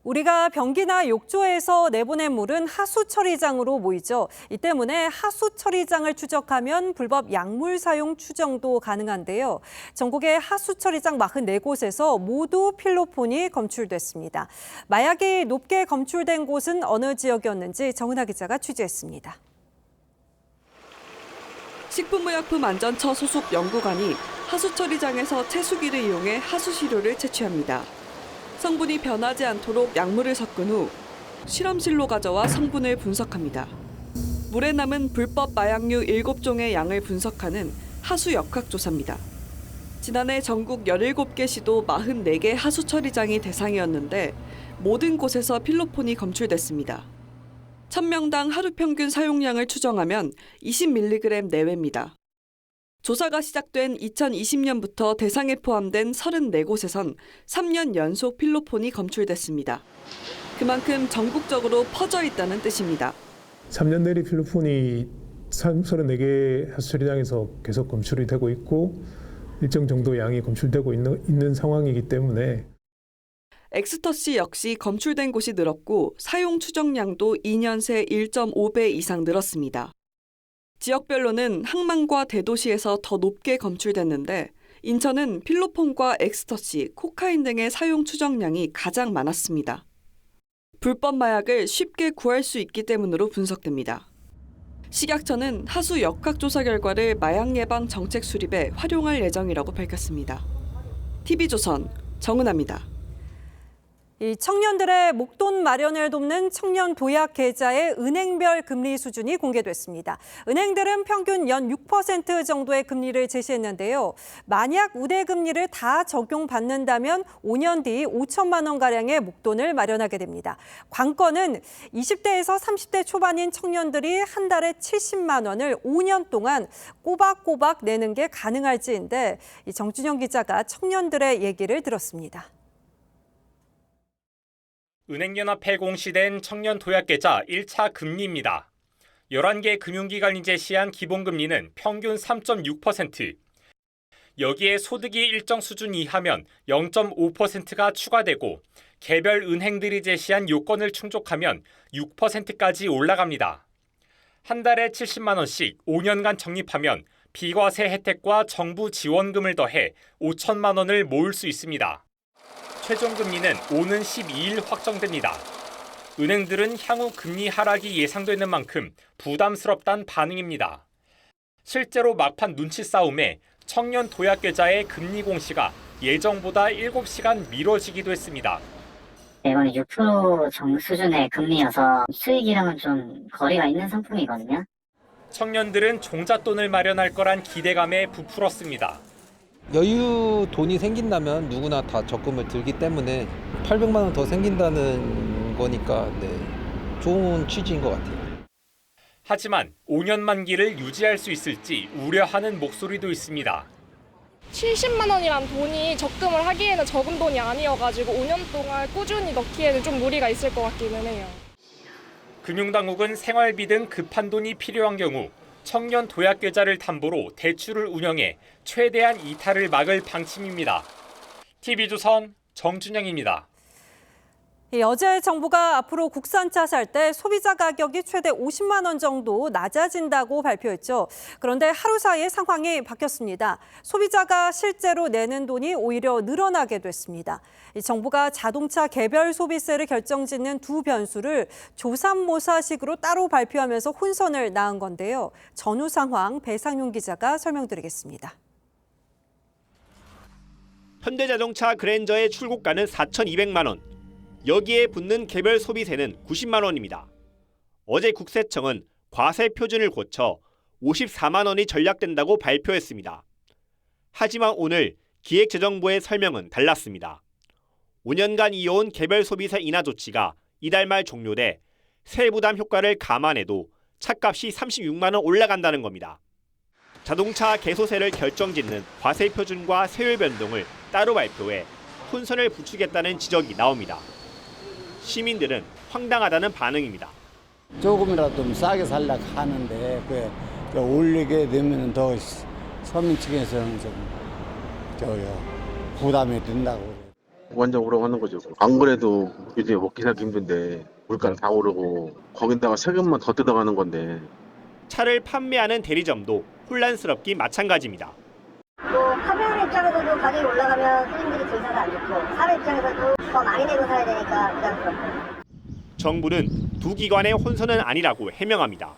우리가 변기나 욕조에서 내보낸 물은 하수 처리장으로 모이죠. 이 때문에 하수 처리장을 추적하면 불법 약물 사용 추정도 가능한데요. 전국의 하수 처리장 44곳에서 모두 필로폰이 검출됐습니다. 마약이 높게 검출된 곳은 어느 지역이었는지 정은하 기자가 취재했습니다. 식품의약품안전처 소속 연구관이 하수 처리장에서 채수기를 이용해 하수 시료를 채취합니다. 성분이 변하지 않도록 약물을 섞은 후 실험실로 가져와 성분을 분석합니다. 물에 남은 불법 마약류 7종의 양을 분석하는 하수 역학조사입니다. 지난해 전국 17개 시도 44개 하수 처리장이 대상이었는데 모든 곳에서 필로폰이 검출됐습니다. 1000명당 하루 평균 사용량을 추정하면 20mg 내외입니다. 조사가 시작된 2020년부터 대상에 포함된 34곳에선 3년 연속 필로폰이 검출됐습니다. 그만큼 전국적으로 퍼져 있다는 뜻입니다. 3년 내리 필로폰이 34개 하수처리장에서 계속 검출이 되고 있고 일정 정도 양이 검출되고 있는 상황이기 때문에 엑스터시 역시 검출된 곳이 늘었고 사용 추정량도 2년 새 1.5배 이상 늘었습니다. 지역별로는 항만과 대도시에서 더 높게 검출됐는데 인천은 필로폰과 엑스터시, 코카인 등의 사용 추정량이 가장 많았습니다. 불법 마약을 쉽게 구할 수 있기 때문으로 분석됩니다. 식약처는 하수 역학조사 결과를 마약 예방 정책 수립에 활용할 예정이라고 밝혔습니다. TV조선 정은하입니다. 이 청년들의 목돈 마련을 돕는 청년 도약 계좌의 은행별 금리 수준이 공개됐습니다. 은행들은 평균 연 6% 정도의 금리를 제시했는데요. 만약 우대 금리를 다 적용받는다면 5년 뒤 5천만 원가량의 목돈을 마련하게 됩니다. 관건은 20대에서 30대 초반인 청년들이 한 달에 70만 원을 5년 동안 꼬박꼬박 내는 게 가능할지인데 정준영 기자가 청년들의 얘기를 들었습니다. 은행연합회 공시된 청년 도약계좌 1차 금리입니다. 11개 금융기관이 제시한 기본금리는 평균 3.6%. 여기에 소득이 일정 수준 이하면 0.5%가 추가되고 개별 은행들이 제시한 요건을 충족하면 6%까지 올라갑니다. 한 달에 70만 원씩 5년간 적립하면 비과세 혜택과 정부 지원금을 더해 5천만 원을 모을 수 있습니다. 최종 금리는 오는 12일 확정됩니다. 은행들은 향후 금리 하락이 예상되는 만큼 부담스럽다는 반응입니다. 실제로 막판 눈치 싸움에 청년 도약계좌의 금리 공시가 예정보다 7시간 미뤄지기도 했습니다. 이건 6% 정도 수준의 금리여서 수익이랑은 좀 거리가 있는 상품이거든요. 청년들은 종잣돈을 마련할 거란 기대감에 부풀었습니다. 여유 돈이 생긴다면 누구나 다 적금을 들기 때문에 800만 원 더 생긴다는 거니까 좋은 취지인 것 같아요. 하지만 5년 만기를 유지할 수 있을지 우려하는 목소리도 있습니다. 70만 원이란 돈이 적금을 하기에는 적은 돈이 아니어가지고 5년 동안 꾸준히 넣기에는 좀 무리가 있을 것 같기는 해요. 금융당국은 생활비 등 급한 돈이 필요한 경우 청년 도약계좌를 담보로 대출을 운영해 최대한 이탈을 막을 방침입니다. TV조선 정준영입니다. 어제 정부가 앞으로 국산차 살 때 소비자 가격이 최대 50만 원 정도 낮아진다고 발표했죠. 그런데 하루 사이에 상황이 바뀌었습니다. 소비자가 실제로 내는 돈이 오히려 늘어나게 됐습니다. 정부가 자동차 개별 소비세를 결정짓는 두 변수를 조삼모사식으로 따로 발표하면서 혼선을 낳은 건데요. 전후 상황 배상윤 기자가 설명드리겠습니다. 현대자동차 그랜저의 출고가는 4,200만 원. 여기에 붙는 개별 소비세는 90만 원입니다. 어제 국세청은 과세 표준을 고쳐 54만 원이 절약된다고 발표했습니다. 하지만 오늘 기획재정부의 설명은 달랐습니다. 5년간 이어온 개별 소비세 인하 조치가 이달 말 종료돼 세부담 효과를 감안해도 차값이 36만 원 올라간다는 겁니다. 자동차 개소세를 결정짓는 과세 표준과 세율 변동을 따로 발표해 혼선을 부추겼다는 지적이 나옵니다. 시민들은 황당하다는 반응입니다. 조금이라도 좀 싸게 살려고 하는데 그 올리게 되면 더 서민 측에서는 좀 부담이 된다고. 완전 오르가는 거죠. 안 그래도 요즘에 먹기 살기 힘든데 물가는 다 오르고 거기다가 세금만 더 뜯어가는 건데. 차를 판매하는 대리점도 혼란스럽기 마찬가지입니다. 판매하는 입장에서도 가격이 올라가면 손님들이 덜 사도 안 좋고 사는 입장에서도 더 많이 내고 사야 되니까 부담스럽고. 정부는 두 기관의 혼선은 아니라고 해명합니다.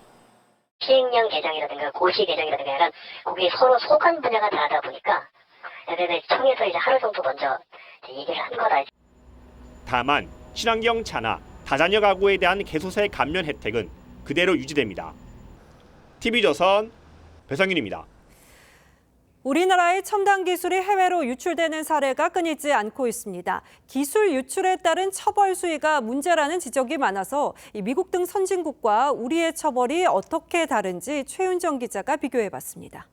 시행령 개정이라든가 고시 개정이라든가 약간 거기 서로 속한 분야가 다르다 보니까 청에서 이제 하루 정도 먼저 얘기를 한 거다. 다만 친환경 차나 다자녀 가구에 대한 개소세 감면 혜택은 그대로 유지됩니다. TV조선 배상윤입니다. 우리나라의 첨단 기술이 해외로 유출되는 사례가 끊이지 않고 있습니다. 기술 유출에 따른 처벌 수위가 문제라는 지적이 많아서 미국 등 선진국과 우리의 처벌이 어떻게 다른지 최윤정 기자가 비교해봤습니다.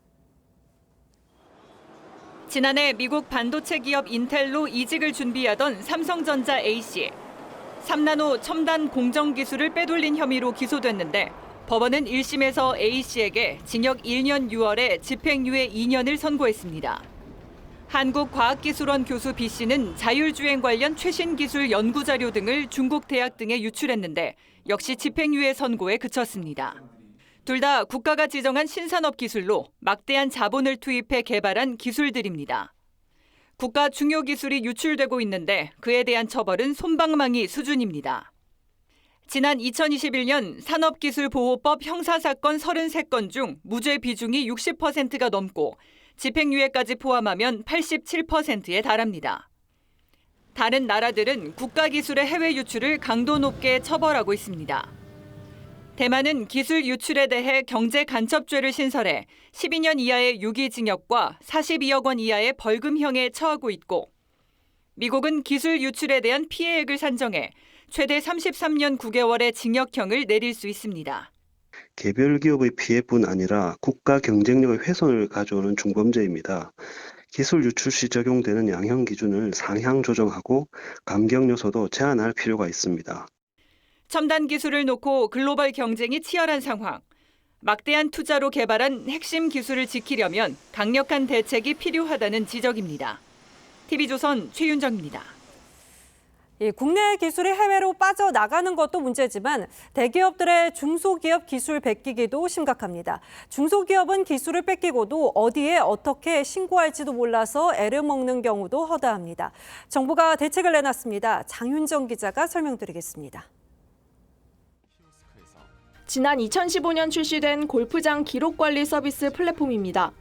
지난해 미국 반도체 기업 인텔로 이직을 준비하던 삼성전자 A씨. 3나노 첨단 공정 기술을 빼돌린 혐의로 기소됐는데 법원은 1심에서 A씨에게 징역 1년 6월에 집행유예 2년을 선고했습니다. 한국과학기술원 교수 B씨는 자율주행 관련 최신 기술 연구자료 등을 중국 대학 등에 유출했는데 역시 집행유예 선고에 그쳤습니다. 둘 다 국가가 지정한 신산업 기술로 막대한 자본을 투입해 개발한 기술들입니다. 국가 중요 기술이 유출되고 있는데 그에 대한 처벌은 솜방망이 수준입니다. 지난 2021년 산업기술보호법 형사사건 33건 중 무죄 비중이 60%가 넘고 집행유예까지 포함하면 87%에 달합니다. 다른 나라들은 국가기술의 해외 유출을 강도 높게 처벌하고 있습니다. 대만은 기술 유출에 대해 경제간첩죄를 신설해 12년 이하의 유기징역과 42억 원 이하의 벌금형에 처하고 있고 미국은 기술 유출에 대한 피해액을 산정해 최대 33년 9개월의 징역형을 내릴 수 있습니다. 개별 기업의 피해뿐 아니라 국가 경쟁력의 훼손을 가져오는 중범죄입니다. 기술 유출 시 적용되는 양형 기준을 상향 조정하고 감경 요소도 제한할 필요가 있습니다. 첨단 기술을 놓고 글로벌 경쟁이 치열한 상황. 막대한 투자로 개발한 핵심 기술을 지키려면 강력한 대책이 필요하다는 지적입니다. TV조선 최윤정입니다. 국내 기술이 해외로 빠져나가는 것도 문제지만 대기업들의 중소기업 기술 뺏기기도 심각합니다. 중소기업은 기술을 뺏기고도 어디에 어떻게 신고할지도 몰라서 애를 먹는 경우도 허다합니다. 정부가 대책을 내놨습니다. 장윤정 기자가 설명드리겠습니다. 지난 2015년 출시된 골프장 기록관리 서비스 플랫폼입니다.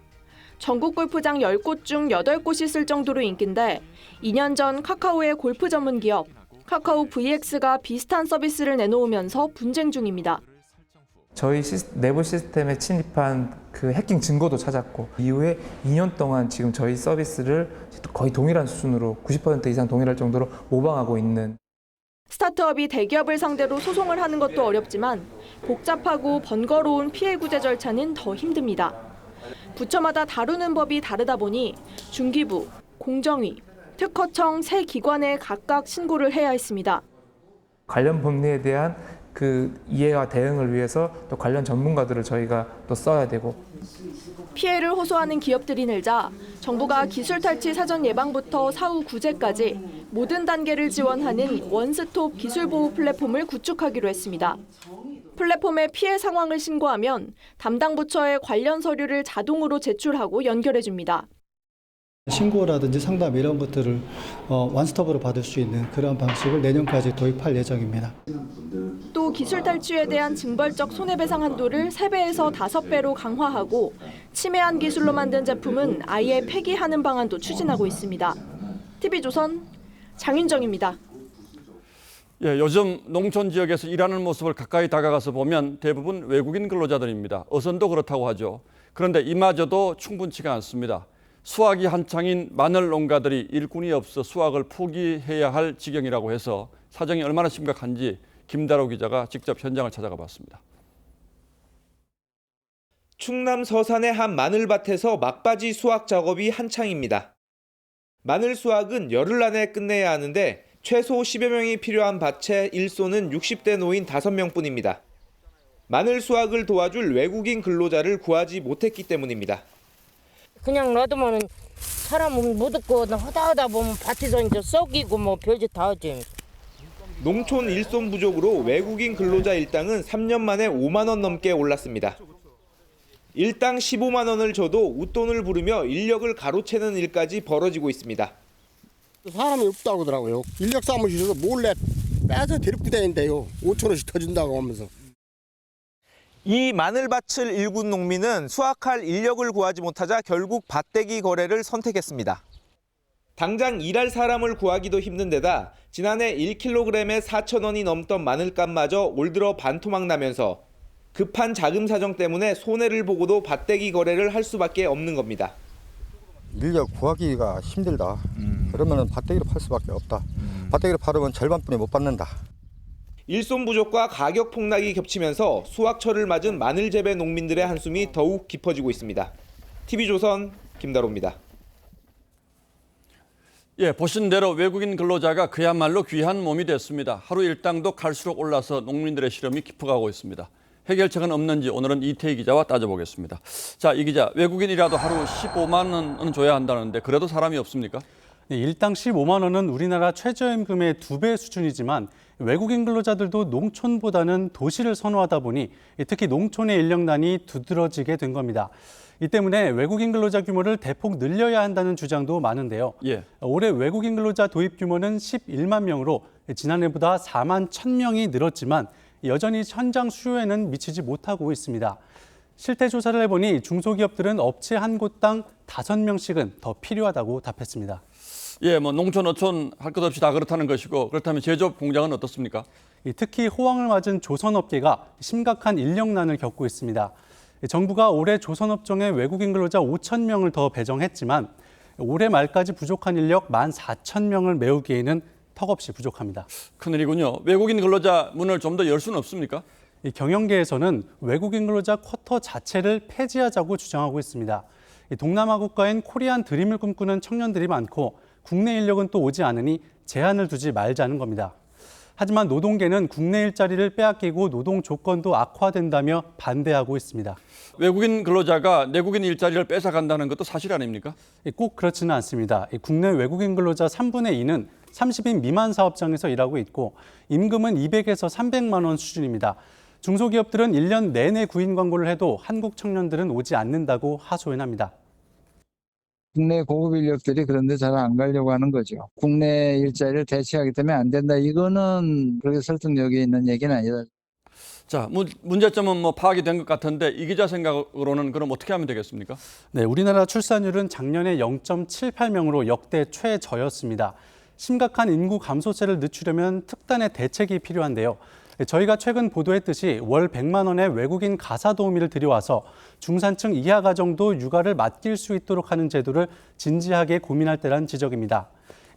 전국 골프장 10곳 중 8곳이 쓸 정도로 인기인데 2년 전 카카오의 골프 전문 기업 카카오 VX가 비슷한 서비스를 내놓으면서 분쟁 중입니다. 저희 내부 시스템에 침입한 그 해킹 증거도 찾았고 이후에 2년 동안 지금 저희 서비스를 거의 동일한 수준으로 90% 이상 동일할 정도로 모방하고 있는. 스타트업이 대기업을 상대로 소송을 하는 것도 어렵지만 복잡하고 번거로운 피해 구제 절차는 더 힘듭니다. 부처마다 다루는 법이 다르다 보니 중기부, 공정위, 특허청 세 기관에 각각 신고를 해야 했습니다. 관련 법리에 대한 그 이해와 대응을 위해서 또 관련 전문가들을 저희가 또 써야 되고 피해를 호소하는 기업들이 늘자 정부가 기술 탈취 사전 예방부터 사후 구제까지 모든 단계를 지원하는 원스톱 기술 보호 플랫폼을 구축하기로 했습니다. 플랫폼에 피해 상황을 신고하면 담당 부처에 관련 서류를 자동으로 제출하고 연결해 줍니다. 신고라든지 상담 이런 것들을 원스톱으로 받을 수 있는 그런 방식을 내년까지 도입할 예정입니다. 또 기술 탈취에 대한 징벌적 손해배상 한도를 3배에서 5배로 강화하고 침해한 기술로 만든 제품은 아예 폐기하는 방안도 추진하고 있습니다. TV조선 장윤정입니다. 예, 요즘 농촌 지역에서 일하는 모습을 가까이 다가가서 보면 대부분 외국인 근로자들입니다. 어선도 그렇다고 하죠. 그런데 이마저도 충분치가 않습니다. 수확이 한창인 마늘 농가들이 일꾼이 없어 수확을 포기해야 할 지경이라고 해서 사정이 얼마나 심각한지 김다로 기자가 직접 현장을 찾아가 봤습니다. 충남 서산의 한 마늘밭에서 막바지 수확 작업이 한창입니다. 마늘 수확은 열흘 안에 끝내야 하는데 최소 10여 명이 필요한 밭에 일손은 60대 노인 5명뿐입니다. 마늘 수확을 도와줄 외국인 근로자를 구하지 못했기 때문입니다. 그냥 놔두면은 사람은 못 듣고 하다 보면 밭에서 이제 썩이고 뭐 별짓 다 하지. 농촌 일손 부족으로 외국인 근로자 일당은 3년 만에 5만 원 넘게 올랐습니다. 일당 15만 원을 줘도 웃돈을 부르며 인력을 가로채는 일까지 벌어지고 있습니다. 사람이 없다고 하더라고요. 인력 사무실에서 몰래 빼서 데리고 다닌대요. 5천 원씩 더 준다고 하면서. 이 마늘밭을 일군 농민은 수확할 인력을 구하지 못하자 결국 밭대기 거래를 선택했습니다. 당장 일할 사람을 구하기도 힘든 데다 지난해 1kg에 4,000원이 넘던 마늘값마저 올 들어 반토막 나면서 급한 자금 사정 때문에 손해를 보고도 밭대기 거래를 할 수밖에 없는 겁니다. 인력 구하기가 힘들다. 그러면 밭대기로 팔 수밖에 없다. 밭대기로 팔으면 절반뿐이 못 받는다. 일손 부족과 가격 폭락이 겹치면서 수확철을 맞은 마늘 재배 농민들의 한숨이 더욱 깊어지고 있습니다. TV조선 김다로입니다. 예, 보신 대로 외국인 근로자가 그야말로 귀한 몸이 됐습니다. 하루 일당도 갈수록 올라서 농민들의 시름이 깊어가고 있습니다. 해결책은 없는지 오늘은 이태희 기자와 따져보겠습니다. 자, 이 기자, 외국인이라도 하루 15만 원은 줘야 한다는데 그래도 사람이 없습니까? 일당 15만 원은 우리나라 최저임금의 2배 수준이지만 외국인 근로자들도 농촌보다는 도시를 선호하다 보니 특히 농촌의 인력난이 두드러지게 된 겁니다. 이 때문에 외국인 근로자 규모를 대폭 늘려야 한다는 주장도 많은데요. 예. 올해 외국인 근로자 도입 규모는 11만 명으로 지난해보다 4만 1,000명이 늘었지만 여전히 현장 수요에는 미치지 못하고 있습니다. 실태 조사를 해보니 중소기업들은 업체 한 곳당 5명씩은 더 필요하다고 답했습니다. 예, 뭐 농촌, 어촌 할 것 없이 다 그렇다는 것이고 그렇다면 제조업 공장은 어떻습니까? 특히 호황을 맞은 조선업계가 심각한 인력난을 겪고 있습니다. 정부가 올해 조선업종에 외국인 근로자 5,000명을 더 배정했지만 올해 말까지 부족한 인력 14,000명을 메우기에는 턱없이 부족합니다. 큰일이군요. 외국인 근로자 문을 좀 더 열 수는 없습니까? 경영계에서는 외국인 근로자 쿼터 자체를 폐지하자고 주장하고 있습니다. 동남아 국가인 코리안 드림을 꿈꾸는 청년들이 많고 국내 인력은 또 오지 않으니 제한을 두지 말자는 겁니다. 하지만 노동계는 국내 일자리를 빼앗기고 노동 조건도 악화된다며 반대하고 있습니다. 외국인 근로자가 내국인 일자리를 뺏어간다는 것도 사실 아닙니까? 꼭 그렇지는 않습니다. 국내 외국인 근로자 3분의 2는 30인 미만 사업장에서 일하고 있고 임금은 200에서 300만 원 수준입니다. 중소기업들은 1년 내내 구인 광고를 해도 한국 청년들은 오지 않는다고 하소연합니다. 국내 고급 인력들이 그런데 잘 안 가려고 하는 거죠. 국내 일자리를 대체하기 때문에 안 된다. 이거는 그렇게 설득력이 있는 얘기는 아니다. 자, 문제점은 뭐 파악이 된 것 같은데 이 기자 생각으로는 그럼 어떻게 하면 되겠습니까? 네, 우리나라 출산율은 작년에 0.78명으로 역대 최저였습니다. 심각한 인구 감소세를 늦추려면 특단의 대책이 필요한데요. 저희가 최근 보도했듯이 월 100만 원의 외국인 가사 도우미를 들여와서 중산층 이하 가정도 육아를 맡길 수 있도록 하는 제도를 진지하게 고민할 때란 지적입니다.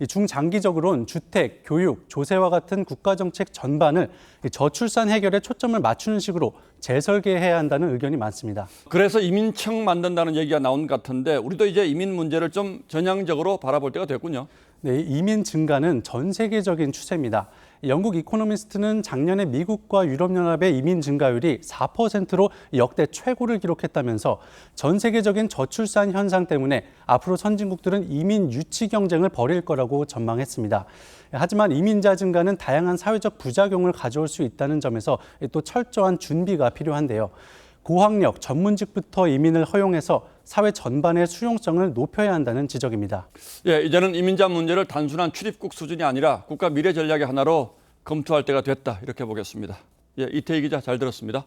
중장기적으로는 주택, 교육, 조세와 같은 국가정책 전반을 저출산 해결에 초점을 맞추는 식으로 재설계해야 한다는 의견이 많습니다. 그래서 이민청 만든다는 얘기가 나온 것 같은데 우리도 이제 이민 문제를 좀 전향적으로 바라볼 때가 됐군요. 네, 이민 증가는 전 세계적인 추세입니다. 영국 이코노미스트는 작년에 미국과 유럽연합의 이민 증가율이 4%로 역대 최고를 기록했다면서 전 세계적인 저출산 현상 때문에 앞으로 선진국들은 이민 유치 경쟁을 벌일 거라고 전망했습니다. 하지만 이민자 증가는 다양한 사회적 부작용을 가져올 수 있다는 점에서 또 철저한 준비가 필요한데요. 고학력, 전문직부터 이민을 허용해서 사회 전반의 수용성을 높여야 한다는 지적입니다. 예, 이제는 이민자 문제를 단순한 출입국 수준이 아니라 국가 미래 전략의 하나로 검토할 때가 됐다, 이렇게 보겠습니다. 예, 이태희 기자 잘 들었습니다.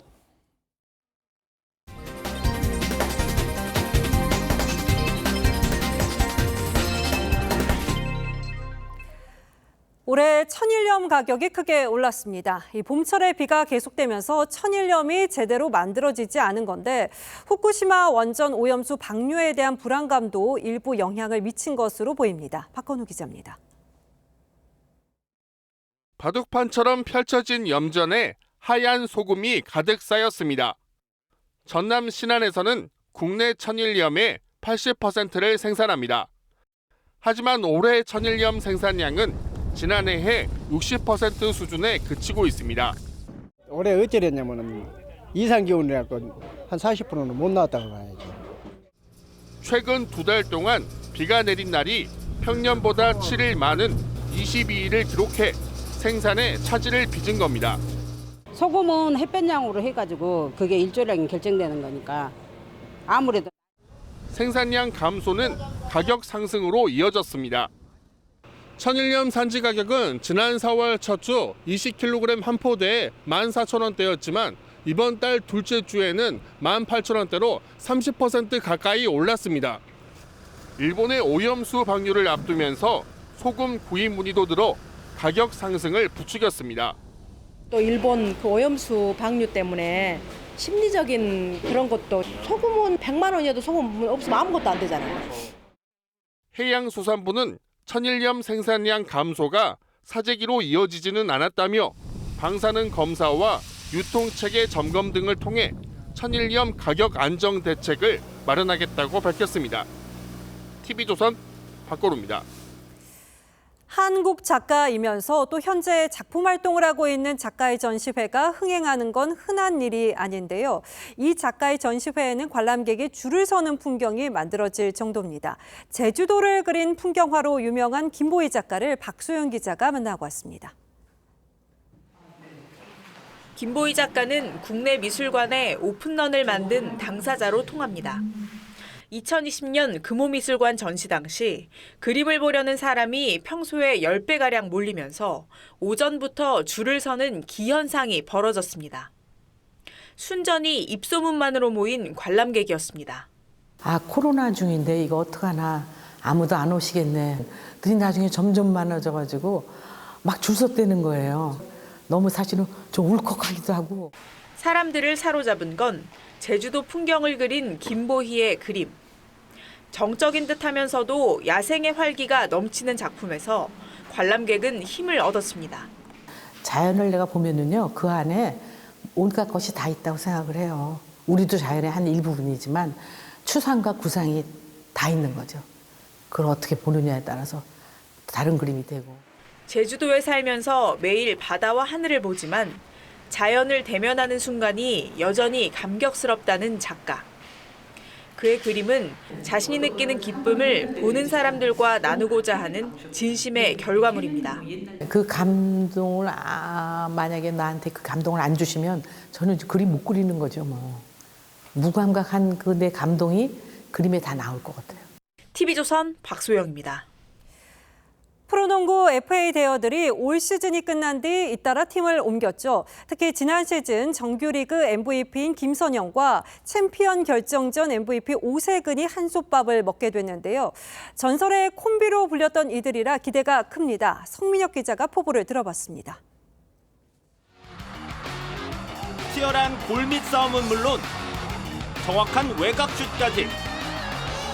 올해 천일염 가격이 크게 올랐습니다. 이 봄철에 비가 계속되면서 천일염이 제대로 만들어지지 않은 건데 후쿠시마 원전 오염수 방류에 대한 불안감도 일부 영향을 미친 것으로 보입니다. 박건우 기자입니다. 바둑판처럼 펼쳐진 염전에 하얀 소금이 가득 쌓였습니다. 전남 신안에서는 국내 천일염의 80%를 생산합니다. 하지만 올해 천일염 생산량은 지난해의 60% 수준에 그치고 있습니다. 올해 어쩌랬냐면은 이상 기온이라고 한 40%는 못 나왔다고 봐야죠. 최근 2달 동안 비가 내린 날이 평년보다 7일 많은 22일을 기록해 생산에 차질을 빚은 겁니다. 소금은 햇볕량으로 해가지고 그게 일조량이 결정되는 거니까 아무래도 생산량 감소는 가격 상승으로 이어졌습니다. 천일염 산지 가격은 지난 4월 첫 주 20kg 한 포대에 14,000원대였지만 이번 달 둘째 주에는 18,000원대로 30% 가까이 올랐습니다. 일본의 오염수 방류를 앞두면서 소금 구입 문의도 늘어 가격 상승을 부추겼습니다. 또 일본 그 오염수 방류 때문에 심리적인 그런 것도 소금은 100만 원이어도 소금 없으면 아무것도 안 되잖아요. 해양수산부는 천일염 생산량 감소가 사재기로 이어지지는 않았다며 방사능 검사와 유통체계 점검 등을 통해 천일염 가격 안정 대책을 마련하겠다고 밝혔습니다. TV조선 박고루입니다. 한국 작가이면서 또 현재 작품 활동을 하고 있는 작가의 전시회가 흥행하는 건 흔한 일이 아닌데요. 이 작가의 전시회에는 관람객이 줄을 서는 풍경이 만들어질 정도입니다. 제주도를 그린 풍경화로 유명한 김보희 작가를 박소영 기자가 만나고 왔습니다. 김보희 작가는 국내 미술관에 오픈런을 만든 당사자로 통합니다. 2020년 금호미술관 전시 당시 그림을 보려는 사람이 평소에 10배가량 몰리면서 오전부터 줄을 서는 기현상이 벌어졌습니다. 순전히 입소문만으로 모인 관람객이었습니다. 아, 코로나 중인데 이거 어떡하나, 아무도 안 오시겠네. 그리 나중에 점점 많아져가지고 막 줄 섰다는 거예요. 너무 사실은 좀 울컥하기도 하고. 사람들을 사로잡은 건 제주도 풍경을 그린 김보희의 그림. 정적인 듯하면서도 야생의 활기가 넘치는 작품에서 관람객은 힘을 얻었습니다. 자연을 내가 보면은요, 그 안에 온갖 것이 다 있다고 생각을 해요. 우리도 자연의 한 일부분이지만 추상과 구상이 다 있는 거죠. 그걸 어떻게 보느냐에 따라서 다른 그림이 되고. 제주도에 살면서 매일 바다와 하늘을 보지만 자연을 대면하는 순간이 여전히 감격스럽다는 작가. 그의 그림은 자신이 느끼는 기쁨을 보는 사람들과 나누고자 하는 진심의 결과물입니다. 그 감동을 만약에 나한테 그 감동을 안 주시면 저는 그림 못 그리는 거죠. 뭐. 무감각한 그 내 감동이 그림에 다 나올 것 같아요. TV조선 박소영입니다. 프로농구 FA 대여들이 올 시즌이 끝난 뒤 잇따라 팀을 옮겼죠. 특히 지난 시즌 정규리그 MVP인 김선영과 챔피언 결정전 MVP 오세근이 한솥밥을 먹게 됐는데요. 전설의 콤비로 불렸던 이들이라 기대가 큽니다. 성민혁 기자가 포부를 들어봤습니다. 치열한 골밑 싸움은 물론 정확한 외곽슛까지.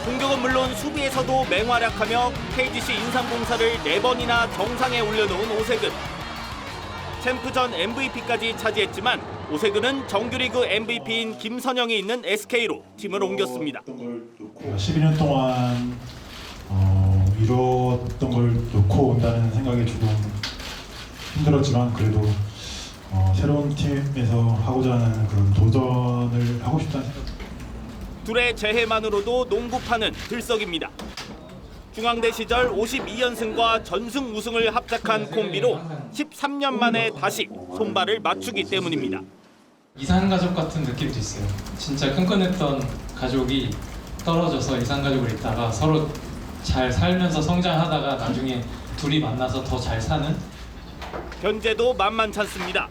공격은 물론 수비에서도 맹활약하며 KGC 인삼공사를 4번이나 정상에 올려놓은 오세근. 챔프전 MVP까지 차지했지만 오세근은 정규리그 MVP인 김선영이 있는 SK로 팀을 옮겼습니다. 12년 동안 이뤘던 걸 놓고 온다는 생각이 조금 힘들었지만 그래도 새로운 팀에서 하고자 하는 그런 도전을 하고 싶다는 생각. 둘의 재해만으로도 농구판은 들썩입니다. 중앙대 시절 52연승과 전승 우승을 합작한 콤비로 13년 만에 다시 손발을 맞추기 때문입니다. 이산가족 같은 느낌도 있어요. 진짜 끈끈했던 가족이 떨어져서 이산가족을 있다가 서로 잘 살면서 성장하다가 나중에 둘이 만나서 더 잘 사는? 현재도 만만찮습니다.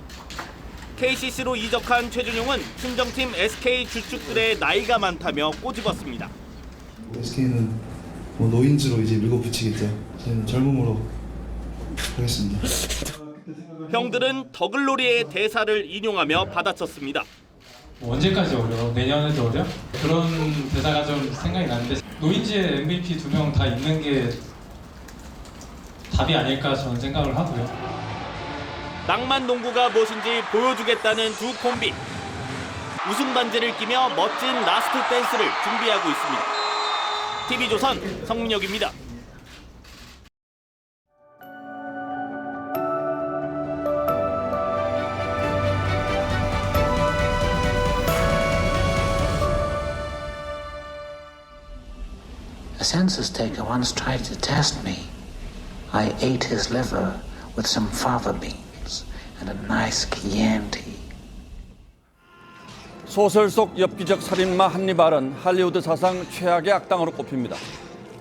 KCC로 이적한 최준용은 친정팀 SK 주축들의 나이가 많다며 꼬집었습니다. SK는 노인즈로 이제 밀고붙이겠죠. 저희는 젊음으로 하겠습니다. 형들은 더글로리의 대사를 인용하며 받아쳤습니다. 언제까지 어려? 내년에도 어려? 그런 대사가 좀 생각이 나는데 노인즈의 MVP 2명 다 있는 게 답이 아닐까 저는 생각을 하고요. 낭만 농구가 무엇인지 보여주겠다는 두 콤비. 우승 반지를 끼며 멋진 라스트 댄스를 준비하고 있습니다. TV조선 성민혁입니다. A census taker once tried to test me. I ate his liver with some fava beans and a nice Chianti. 소설 속 엽기적 살인마 한니발은 할리우드 사상 최악의 악당으로 꼽힙니다.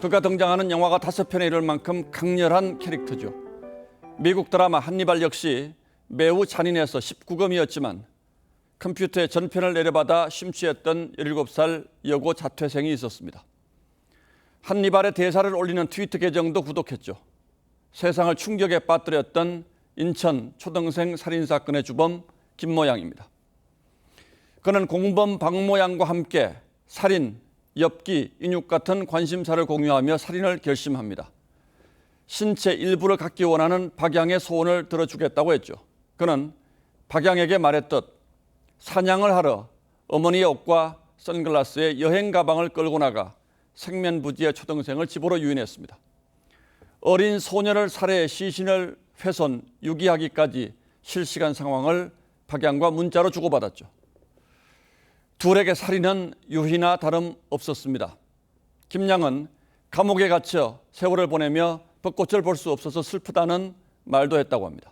그가 등장하는 영화가 5편에 이를 만큼 강렬한 캐릭터죠. 미국 드라마 한니발 역시 매우 잔인해서 19금이었지만 컴퓨터에 전편을 내려받아 심취했던 17살 여고 자퇴생이 있었습니다. 한니발의 대사를 올리는 트위터 계정도 구독했죠. 세상을 충격에 빠뜨렸던 인천 초등생 살인사건의 주범 김모양입니다. 그는 공범 박모양과 함께 살인, 엽기, 인육 같은 관심사를 공유하며 살인을 결심합니다. 신체 일부를 갖기 원하는 박양의 소원을 들어주겠다고 했죠. 그는 박양에게 말했듯 사냥을 하러 어머니의 옷과 선글라스에 여행 가방을 끌고 나가 생면부지의 초등생을 집으로 유인했습니다. 어린 소녀를 살해 시신을 훼손, 유기하기까지 실시간 상황을 박양과 문자로 주고받았죠. 둘에게 살인은 유희나 다름없었습니다. 김양은 감옥에 갇혀 세월을 보내며 벚꽃을 볼 수 없어서 슬프다는 말도 했다고 합니다.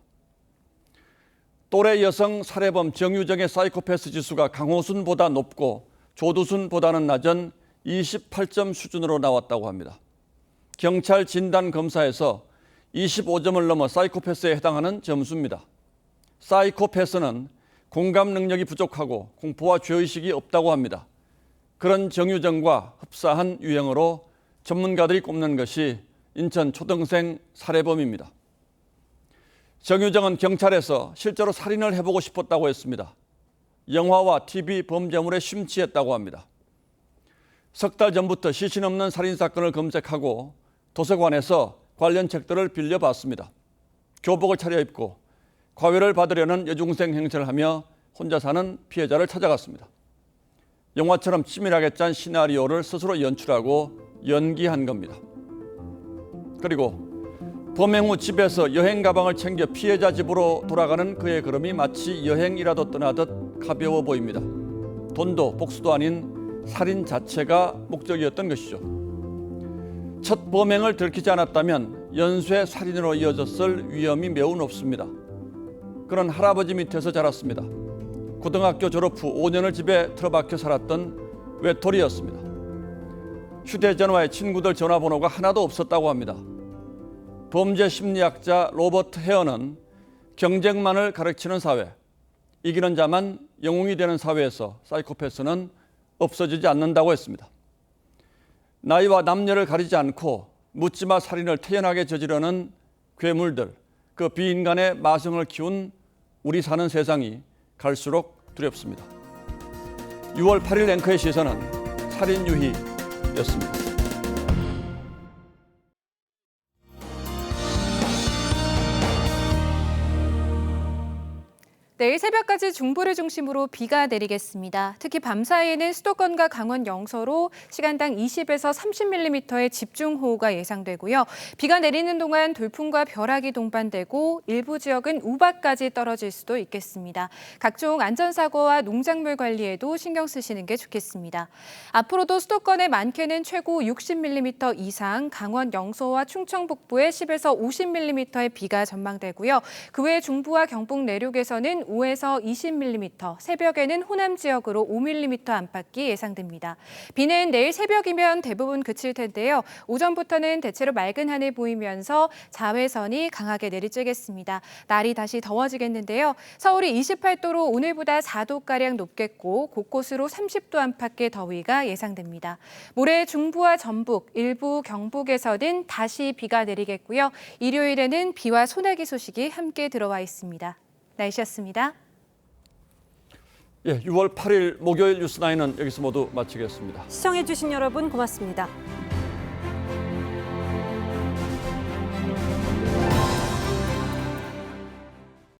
또래 여성 살해범 정유정의 사이코패스 지수가 강호순보다 높고 조두순보다는 낮은 28점 수준으로 나왔다고 합니다. 경찰 진단 검사에서 25점을 넘어 사이코패스에 해당하는 점수입니다. 사이코패스는 공감 능력이 부족하고 공포와 죄의식이 없다고 합니다. 그런 정유정과 흡사한 유형으로 전문가들이 꼽는 것이 인천 초등생 살해범입니다. 정유정은 경찰에서 실제로 살인을 해보고 싶었다고 했습니다. 영화와 TV 범죄물에 심취했다고 합니다. 석 달 전부터 시신 없는 살인사건을 검색하고 도서관에서 관련 책들을 빌려봤습니다. 교복을 차려입고 과외를 받으려는 여중생 행세를 하며 혼자 사는 피해자를 찾아갔습니다. 영화처럼 치밀하게 짠 시나리오를 스스로 연출하고 연기한 겁니다. 그리고 범행 후 집에서 여행 가방을 챙겨 피해자 집으로 돌아가는 그의 걸음이 마치 여행이라도 떠나듯 가벼워 보입니다. 돈도 복수도 아닌 살인 자체가 목적이었던 것이죠. 첫 범행을 들키지 않았다면 연쇄 살인으로 이어졌을 위험이 매우 높습니다. 그는 할아버지 밑에서 자랐습니다. 고등학교 졸업 후 5년을 집에 틀어박혀 살았던 외톨이였습니다. 휴대전화에 친구들 전화번호가 하나도 없었다고 합니다. 범죄 심리학자 로버트 헤어는 경쟁만을 가르치는 사회, 이기는 자만 영웅이 되는 사회에서 사이코패스는 없어지지 않는다고 했습니다. 나이와 남녀를 가리지 않고 묻지마 살인을 태연하게 저지르는 괴물들, 그 비인간의 마성을 키운 우리 사는 세상이 갈수록 두렵습니다. 6월 8일 앵커의 시선은 살인 유희였습니다. 내일 새벽까지 중부를 중심으로 비가 내리겠습니다. 특히 밤사이에는 수도권과 강원 영서로 시간당 20에서 30mm의 집중호우가 예상되고요. 비가 내리는 동안 돌풍과 벼락이 동반되고 일부 지역은 우박까지 떨어질 수도 있겠습니다. 각종 안전사고와 농작물 관리에도 신경 쓰시는 게 좋겠습니다. 앞으로도 수도권의 많게는 최고 60mm 이상, 강원 영서와 충청 북부에 10에서 50mm의 비가 전망되고요. 그 외 중부와 경북 내륙에서는 5에서 20mm, 새벽에는 호남 지역으로 5mm 안팎이 예상됩니다. 비는 내일 새벽이면 대부분 그칠 텐데요. 오전부터는 대체로 맑은 하늘 보이면서 자외선이 강하게 내리쬐겠습니다. 날이 다시 더워지겠는데요. 서울이 28도로 오늘보다 4도가량 높겠고 곳곳으로 30도 안팎의 더위가 예상됩니다. 모레 중부와 전북, 일부 경북에서는 다시 비가 내리겠고요. 일요일에는 비와 소나기 소식이 함께 들어와 있습니다. 날씨였습니다. 6월 8일 목요일 뉴스9은 여기서 모두 마치겠습니다. 시청해주신 여러분 고맙습니다.